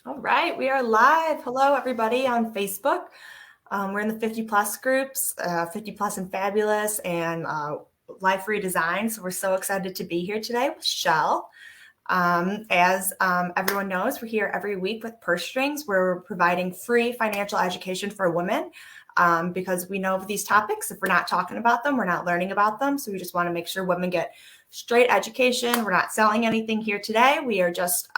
All right, we are live. Hello, everybody on Facebook. We're in the 50 plus groups, 50 plus and fabulous, and life redesign. So we're so excited to be here today with Shell. As everyone knows, we're here every week with Purse Strings. We're providing free financial education for women because we know these topics. If we're not talking about them, we're not learning about them. So we just want to make sure women get straight education. We're not selling anything here today. We are just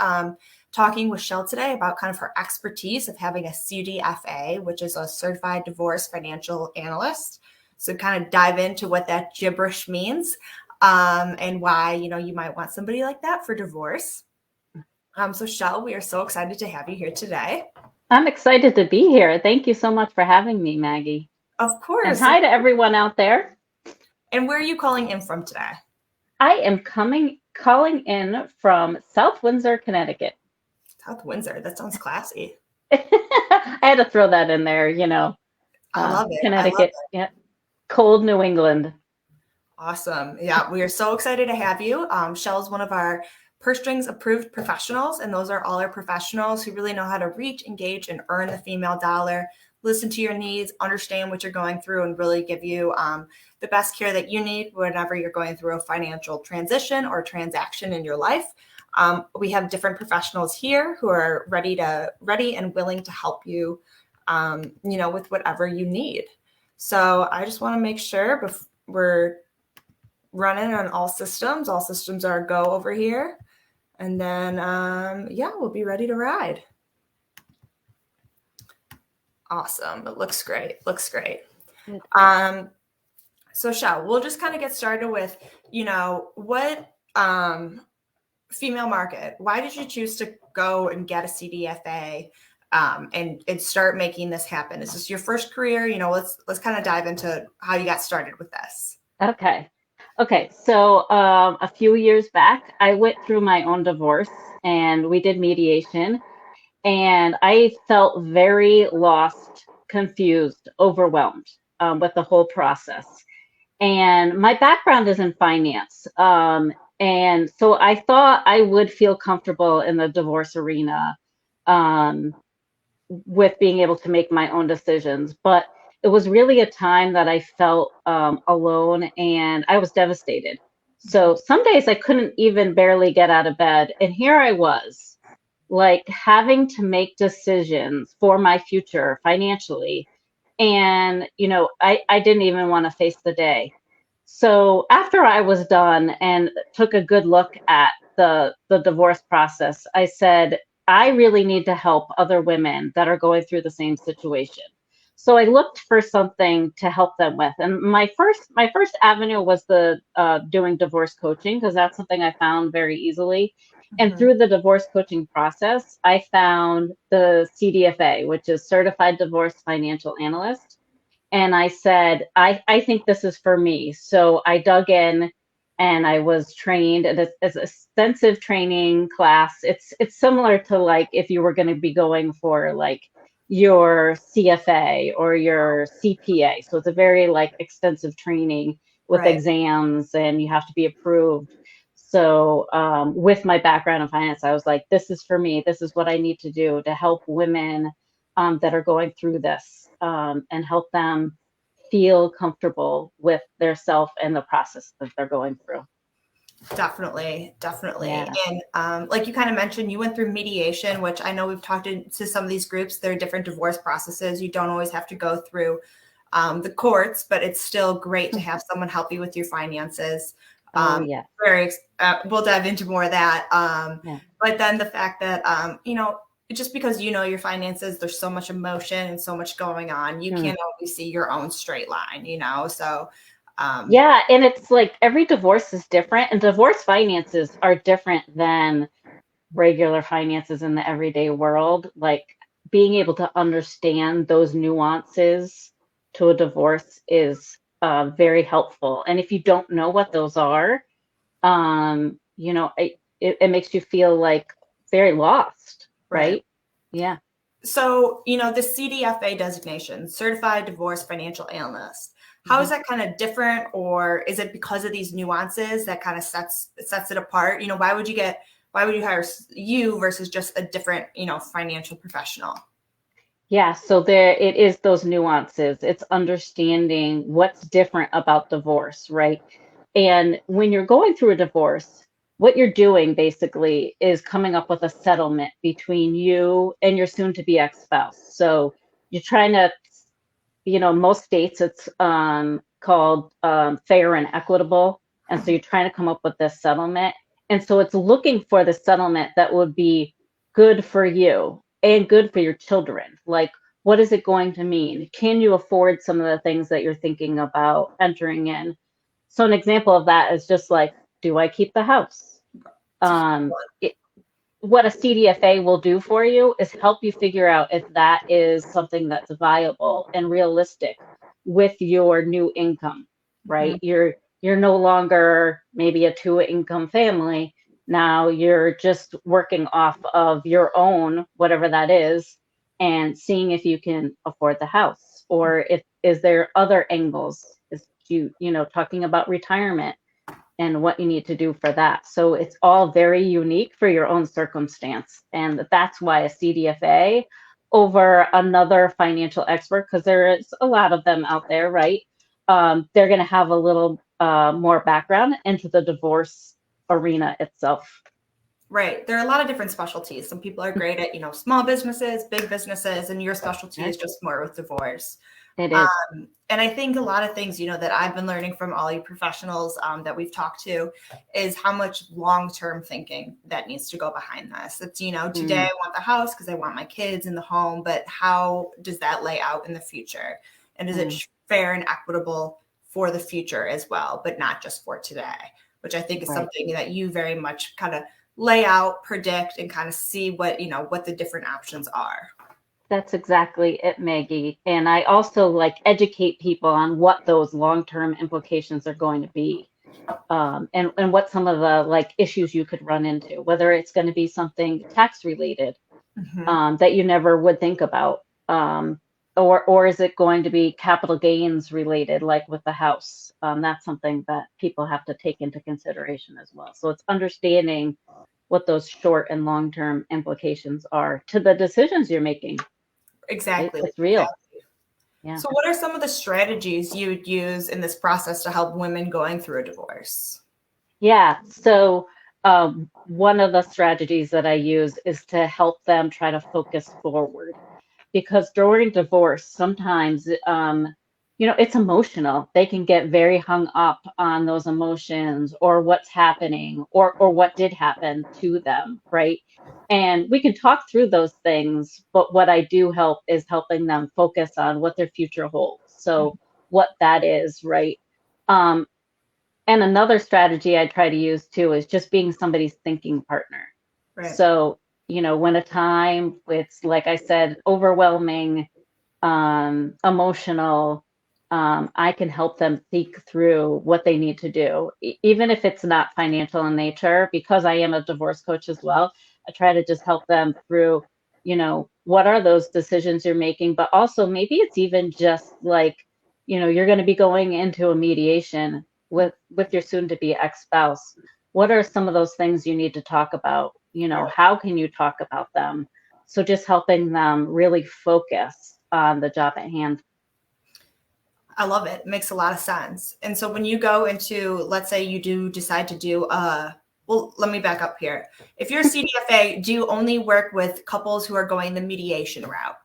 talking with Shell today about kind of her expertise of having a CDFA, which is a Certified Divorce Financial Analyst. So kind of dive into what that gibberish means and why, you might want somebody like that for divorce. So Shell, we are so excited to have you here today. I'm excited to be here. Thank you so much for having me, Maggie. Of And course. hi to everyone out there. And where are you calling in from today? I am calling in from South Windsor, Connecticut. South Windsor. That sounds classy. I had to throw that in there, I love it. I love Connecticut, it. yeah, cold New England. Awesome. Yeah, we are so excited to have you. Shell is one of our Purse Strings approved professionals, and those are all our professionals who really know how to reach, engage, and earn the female dollar, listen to your needs, understand what you're going through, and really give you the best care that you need whenever you're going through a financial transition or transaction in your life. We have different professionals here who are ready and willing to help you, with whatever you need. So I just want to make sure we're running on all systems. All systems are a go over here. And then, we'll be ready to ride. Awesome. It looks great. So Shell, we'll just kind of get started with, what female market, why did you choose to go and get a CDFA and start making this happen? Is this your first career? Let's kind of dive into how you got started with this. Okay. So a few years back, I went through my own divorce and we did mediation, and I felt very lost, confused, overwhelmed with the whole process. And my background is in finance. And so I thought I would feel comfortable in the divorce arena um, with being able to make my own decisions. But it was really a time that I felt alone and I was devastated. So some days I couldn't even barely get out of bed. And here I was, like having to make decisions for my future financially. And, I didn't even want to face the day. So after I was done and took a good look at the divorce process, I said, I really need to help other women that are going through the same situation. So I looked for something to help them with, and my first avenue was the doing divorce coaching, because that's something I found very easily. And Mm-hmm. through the divorce coaching process, I found the CDFA, which is Certified Divorce Financial Analyst. And I said, I think this is for me. So I dug in and I was trained at an extensive training class. It's similar to like if you were going to be going for like your CFA or your CPA. So it's a very like extensive training with Right. exams and you have to be approved. So with my background in finance, I was like, this is for me. This is what I need to do to help women that are going through this and help them feel comfortable with their self and the process that they're going through. Definitely. Yeah. And like you kind of mentioned, you went through mediation, which I know we've talked to some of these groups. There are different divorce processes. You don't always have to go through the courts, but it's still great to have someone help you with your finances. Oh, yeah. We'll dive into more of that. Yeah. But then the fact that, just because you know your finances, there's so much emotion and so much going on. You Hmm. can't always see your own straight line. So, Yeah. And it's like every divorce is different, and divorce finances are different than regular finances in the everyday world. Like being able to understand those nuances to a divorce is very helpful. And if you don't know what those are, it makes you feel like very lost, right. right? Yeah. So, the CDFA designation, Certified Divorce Financial Analyst, how is Mhm. that kind of different, or is it because of these nuances that kind of sets it apart? Why would you get why would you hire you versus just a different, financial professional? Yeah, so there it is those nuances. It's understanding what's different about divorce, right? And when you're going through a divorce, what you're doing basically is coming up with a settlement between you and your soon to be ex-spouse. So you're trying to, most states it's called fair and equitable. And so you're trying to come up with this settlement. And so it's looking for the settlement that would be good for you and good for your children. Like, what is it going to mean? Can you afford some of the things that you're thinking about entering in? So an example of that is just like, do I keep the house? Um, it, what a CDFA will do for you is help you figure out if that is something that's viable and realistic with your new income, right? Mhm. You're no longer maybe a two income family. Now you're just working off of your own, whatever that is, and seeing if you can afford the house or if is there other angles. Is talking about retirement and what you need to do for that. So it's all very unique for your own circumstance. And that's why a CDFA over another financial expert, because there is a lot of them out there, right? They're going to have a little more background into the divorce arena itself. Right. There are a lot of different specialties. Some people are great at, small businesses, big businesses, and your specialty is Yes, just more with divorce. it is. And I think a lot of things, that I've been learning from all you professionals that we've talked to is how much long-term thinking that needs to go behind this. It's, today Mm, I want the house because I want my kids in the home, but how does that lay out in the future? And is it mm, fair and equitable for the future as well, but not just for today, which I think is right. something that you very much kind of lay out, predict, and kind of see what the different options are. That's exactly it, Maggie. And I also like educate people on what those long-term implications are going to be. And what some of the like issues you could run into, whether it's going to be something tax related Mm-hmm. that you never would think about, or is it going to be capital gains related, like with the house? That's something that people have to take into consideration as well. So it's understanding what those short and long term implications are to the decisions you're making. Right? Exactly. It's real. Yeah. So, what are some of the strategies you would use in this process to help women going through a divorce? Yeah. So one of the strategies that I use is to help them try to focus forward because during divorce, sometimes, it's emotional. They can get very hung up on those emotions or what's happening or what did happen to them, right? And we can talk through those things, but what I do help is helping them focus on what their future holds. So what that is, right? Um, and another strategy I try to use too is just being somebody's thinking partner. Right. So, when a time it's like I said, overwhelming, emotional, I can help them think through what they need to do, even if it's not financial in nature, because I am a divorce coach as well. I try to just help them through, what are those decisions you're making, but also maybe it's even just like, you're going to be going into a mediation with your soon to be ex-spouse. What are some of those things you need to talk about? How can you talk about them? So just helping them really focus on the job at hand. I love it. It makes a lot of sense. And so, when you go into, let's say you do decide to do, well, let me back up here. If you're a CDFA, do you only work with couples who are going the mediation route?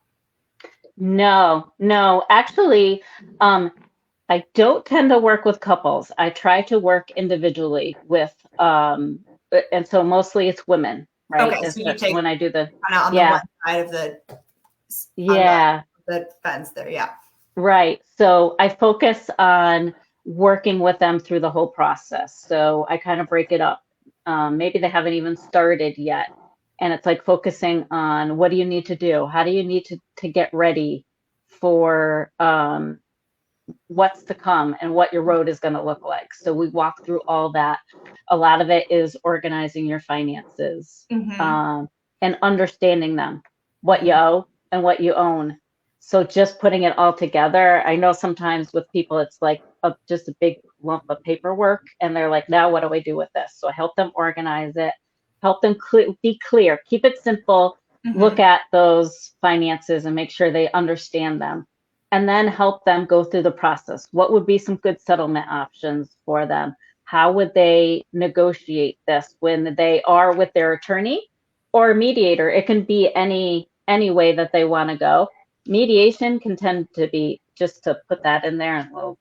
No, no, actually, I don't tend to work with couples. I try to work individually with, and so mostly it's women, right? Okay, so you Especially take when I do the, kind of on the yeah, one side of on yeah, the fence there. Yeah. right. So I focus on working with them through the whole process. So I kind of break it up. Maybe they haven't even started yet. And it's like focusing on what do you need to do? How do you need to get ready for what's to come and what your road is going to look like. So we walk through all that. A lot of it is organizing your finances Mm-hmm. um, and understanding them, what you owe and what you own. So just putting it all together. I know sometimes with people, it's like just a big lump of paperwork, and they're like, now what do I do with this? So I help them organize it help them be clear, keep it simple, look Mm-hmm. at those finances and make sure they understand them, and then help them go through the process. What would be some good settlement options for them? How would they negotiate this when they are with their attorney or mediator? It can be any way that they want to go. Mediation can tend to be, just to put that in there, and well,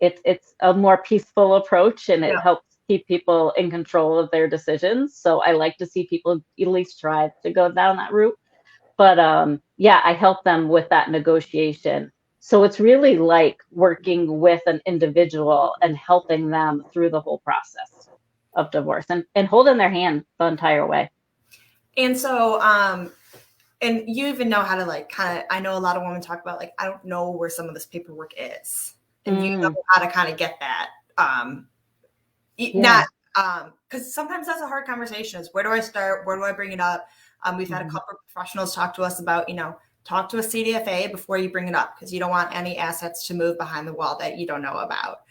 it's a more peaceful approach, and it Yeah. helps keep people in control of their decisions. So I like to see people at least try to go down that route. But yeah, I help them with that negotiation. So it's really like working with an individual and helping them through the whole process of divorce, and holding their hand the entire way. And so, and you even know how to like kind of, I know a lot of women talk about like, I don't know where some of this paperwork is. And you Mm, know how to kind of get that. Not, yeah. because sometimes that's a hard conversation is where do I start? Where do I bring it up? We've had a Mhm. couple of professionals talk to us about, talk to a CDFA before you bring it up because you don't want any assets to move behind the wall that you don't know about.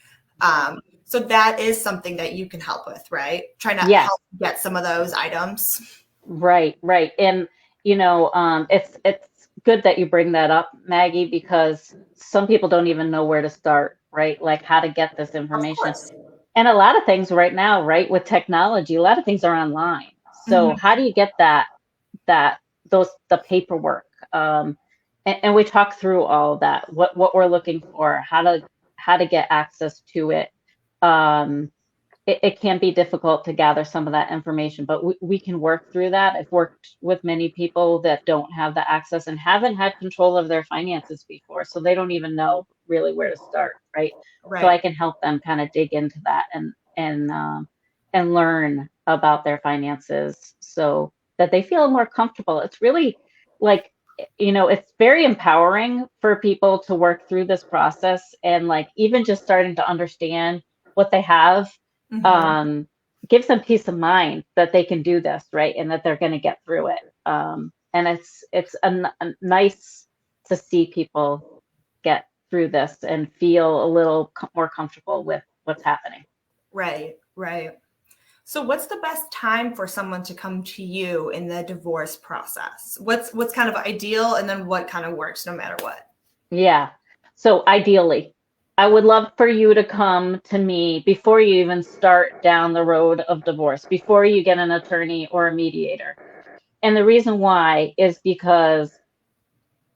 Right. So that is something that you can help with, right? Trying to Yes. help get some of those items. Right, right. And it's good that you bring that up, Maggie, because some people don't even know where to start, right? Like how to get this Of information. course. And a lot of things right now, right, with technology, a lot of things are online. So Mm-hmm. how do you get that those the paperwork? And we talk through all of that, what we're looking for, how to get access to it. Um, it can be difficult to gather some of that information, but we can work through that. I've worked with many people that don't have the access and haven't had control of their finances before, so they don't even know really where to start, right? So I Right. can help them kind of dig into that and learn about their finances so that they feel more comfortable. It's really like, it's very empowering for people to work through this process, and like even just starting to understand what they have, Mm-hmm. um, gives them peace of mind that they can do this, right? And that they're going to get through it. And it's a nice to see people get through this and feel a little more comfortable with what's happening. Right. Right. So what's the best time for someone to come to you in the divorce process? What's kind of ideal and then what kind of works no matter what? Yeah. So ideally, I would love for you to come to me before you even start down the road of divorce, before you get an attorney or a mediator. And the reason why is because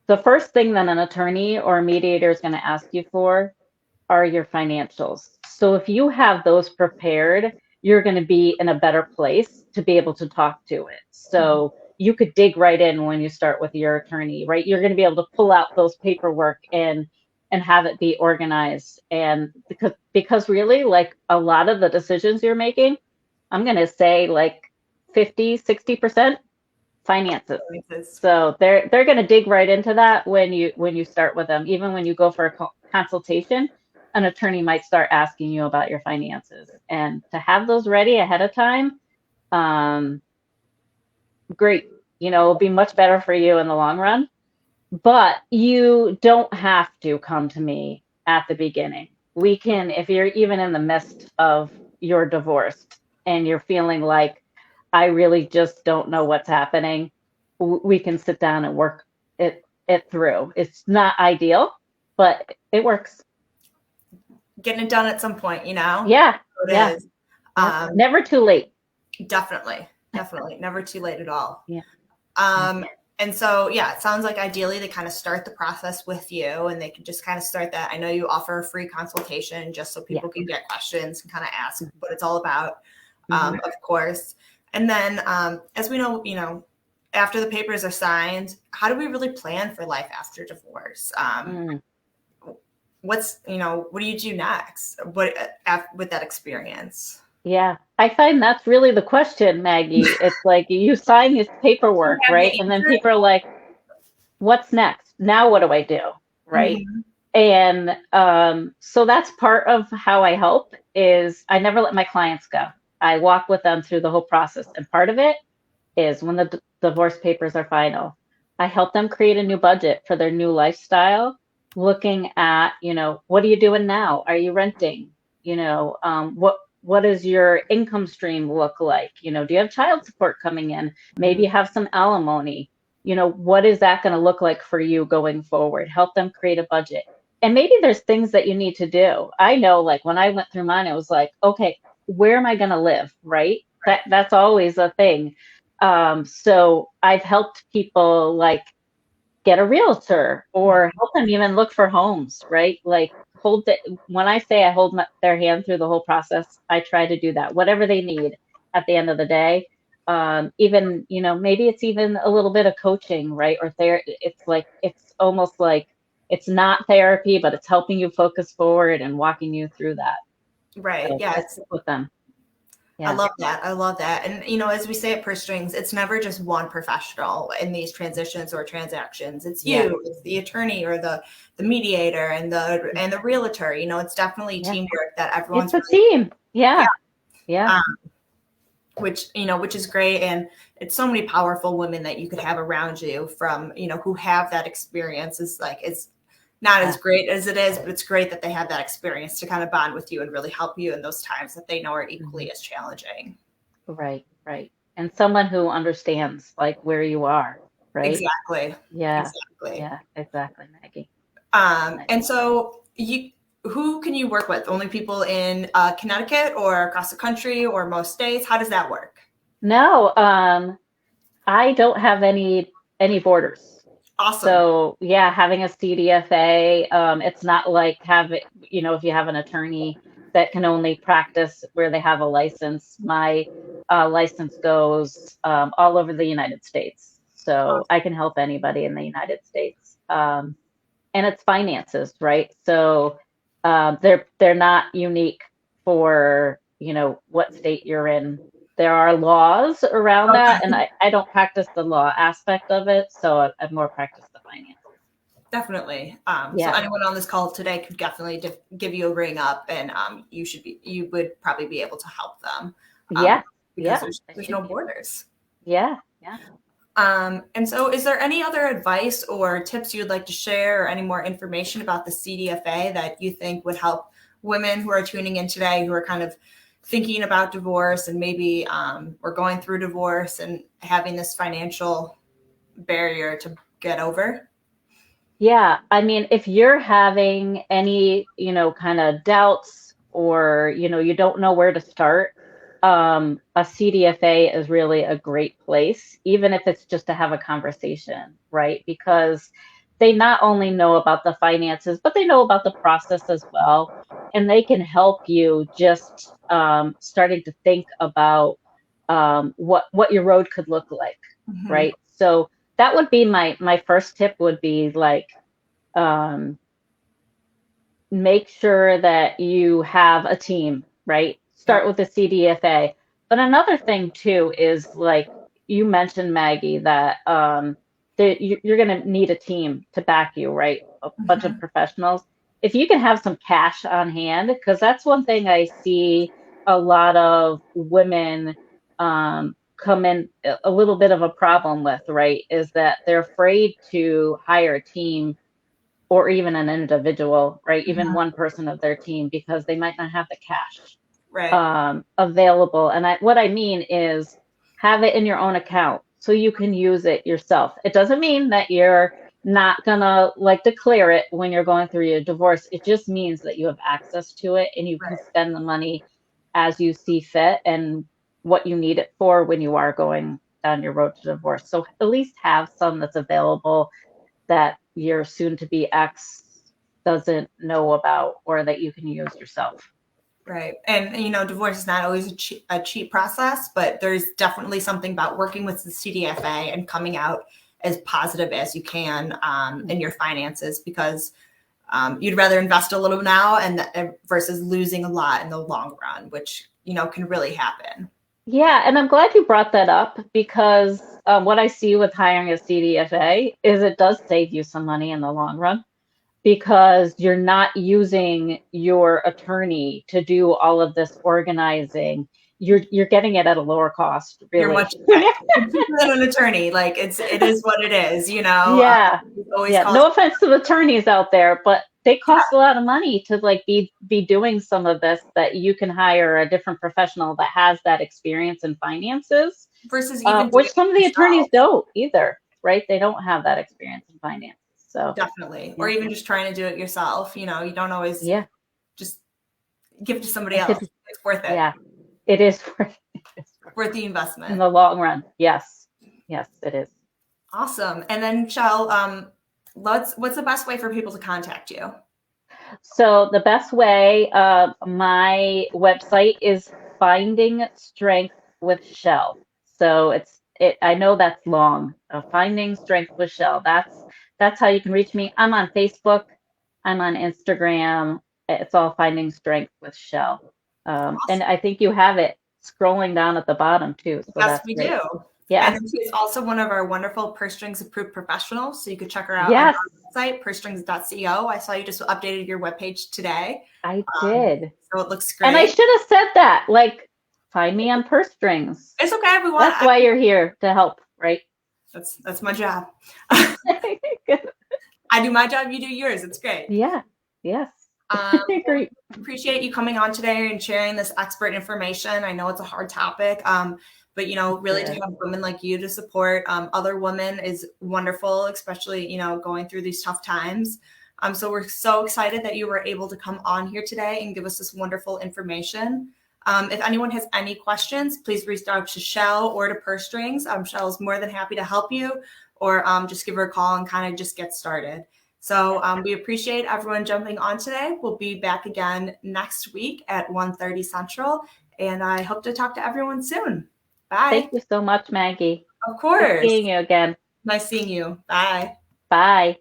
the first thing that an attorney or a mediator is going to ask you for are your financials. So if you have those prepared, you're going to be in a better place to be able to talk to it. Mhm. So you could dig right in when you start with your attorney, right? You're going to be able to pull out those paperwork and have it be organized. And because really, like a lot of the decisions you're making, I'm going to say like 50-60% finances. Experiences. So they're going to dig right into that when you start with them. Even when you go for a consultation, an attorney might start asking you about your finances, and to have those ready ahead of time, um, great. It'll be much better for you in the long run. But you don't have to come to me at the beginning. We can, if you're even in the midst of your divorce and you're feeling like, I really just don't know what's happening, we can sit down and work it through. It's not ideal, but it works. Getting it done at some point, you know? Yeah, It yeah, is. yeah. Um, Never too late. definitely. Definitely. Never too late at all. Yeah, yeah, Um, and so, yeah, it sounds like ideally they kind of start the process with you and they can just kind of start that. I know you offer a free consultation just so yeah. people can get questions and kind of ask what it's all about, Mm-hmm. of course. And then, as we know, after the papers are signed, how do we really plan for life after divorce? Mm. What do you do next? With that experience? Yeah, I find that's really the question, Maggie. It's like you sign this Do you paperwork, have the right? And then people are like, what's next? Now what do I do? Right. answer? And so that's part of how I help is I never let my clients go. I walk with them through the whole process. And part of it is when the divorce papers are final, I help them create a new budget for their new lifestyle, looking at, what are you doing now? Are you renting? What what does your income stream look like? You know, do you have child support coming in? Maybe Mhm. you have some alimony. You know, what is that going to look like for you going forward? Help them create a budget. And maybe there's things that you need to do. I know, like when I went through mine, it was like, okay, where am I going to live? Right? That's always a thing. So I've helped people like get a realtor or help them even look for homes, right? Like when I say I hold their hand through the whole process, I try to do that, whatever they need at the end of the day. Even, you know, maybe it's even a little bit of coaching, right? Or it's almost like it's not therapy, but it's helping you focus forward and walking you through that. Right. So I Yes. stick with them. I Yeah. love that. I love that. And as we say at Purse Strings, it's never just one professional in these transitions or transactions. It's Yeah. you, it's the attorney or the mediator and the realtor. It's definitely Yeah. teamwork that It's everyone's a really, team. yeah. Yeah. Yeah. Which is great. And it's so many powerful women that you could have around you from, who have that experience. It's not as Yeah. great as it is, but it's great that they have that experience to kind of bond with you and really help you in those times that they know are Mhm. equally as challenging. Right, right. And someone who understands like where you are, right? Exactly. Yeah, Exactly. yeah, exactly, Maggie. Nice. And so who can you work with? Only people in Connecticut or across the country or most states? How does that work? No, I don't have any borders. Awesome. So yeah, having a CDFA, it's not like you know, if you have an attorney that can only practice where they have a license. My license goes all over the United States, so I can help anybody in the United States. And it's finances, right? So they're not unique for, you know, what state you're in. There are laws around that, and Okay. I don't practice the law aspect of it, so I've more practiced the finances. Definitely. So Yeah, anyone on this call today could definitely give you a ring up, and you would probably be able to help them um, yeah, because yeah. there's I there's should no be able. borders. Yeah, yeah. And so, is there any other advice or tips you'd like to share, or any more information about the CDFA that you think would help women who are tuning in today, who are kind of thinking about divorce and maybe or going through divorce and having this financial barrier to get over? Yeah, I mean, if you're having any, you know, kind of doubts or, you know, you don't know where to start, a CDFA is really a great place, even if it's just to have a conversation, right? Because they not only know about the finances, but they know about the process as well. And they can help you just starting to think about what your road could look like, Hmm. right? So that would be my first tip would be like um, make sure that you have a team, right? Start Yep. with the CDFA. But another thing too is like you mentioned, Maggie, that that you're going to need a team to back you, right? A bunch of Hmm. professionals. If you can have some cash on hand, because that's one thing I see a lot of women come in a little bit of a problem with, right? Is that they're afraid to hire a team or even an individual, right? Even Hmm. one person of their team because they might not have the cash Right. available. And what I mean is have it in your own account so you can use it yourself. It doesn't mean that you're not gonna like declare it when you're going through your divorce. It just means that you have access to it and you can Right. spend the money as you see fit and what you need it for when you are going down your road to divorce. So at least have some that's available that your soon to be ex doesn't know about or that you can use yourself. Right. And, divorce is not always a cheap process, but there's definitely something about working with the CDFA and coming out as positive as you can in your finances because you'd rather invest a little now and versus losing a lot in the long run, which, can really happen. Yeah, and I'm glad you brought that up because what I see with hiring a CDFA is it does save you some money in the long run because you're not using your attorney to do all of this organizing. You're getting it at a lower cost, You're really. much cheaper than an attorney. Like it is what it is, Yeah. we always Yeah. call it. No offense to the attorneys out there, but they cost a lot of money to like be doing some of this, that you can hire a different professional that has that experience in finances, versus even doing which it some of the attorneys yourself. don't either, right? They don't have that experience in finances. So Definitely. Or yeah, even just trying to do it yourself. You know, you don't always yeah, just give it to somebody I else. could, It's worth it. yeah, it is worth it. It's worth Worth the it in investment. the long run. Yes, yes, it is. Awesome. And then, Shell, what's the best way for people to contact you? So the best way, my website is Finding Strength with Shell. So I know that's long. Finding Strength with Shell. That's how you can reach me. I'm on Facebook. I'm on Instagram. It's all Finding Strength with Shell. And I think you have it scrolling down at the bottom too. So Yes, that's we great. do. And Yeah. then she is also one of our wonderful Purse Strings approved professionals. So you could check her out on Yes, our website, pursestrings.co. I saw you just updated your webpage today. I Um, did. so it looks And I great. should have said that. Like, find me on purse strings. It's okay. We want That's why you're here, to help, right? that's my job. I do my job, you do yours. It's great. Yeah. Yes. Um, Great. appreciate you coming on today and sharing this expert information. I know it's a hard topic, but really to Good. have women like you to support other women is wonderful, especially going through these tough times. So we're so excited that you were able to come on here today and give us this wonderful information. If anyone has any questions, please reach out to Shell or to Purse Strings. Shell is more than happy to help you, or just give her a call and kind of just get started. So we appreciate everyone jumping on today. We'll be back again next week at 1:30 Central, and I hope to talk to everyone soon. Bye. Thank you so much, Maggie. Of Good course. seeing you again. Nice seeing you. Bye. Bye.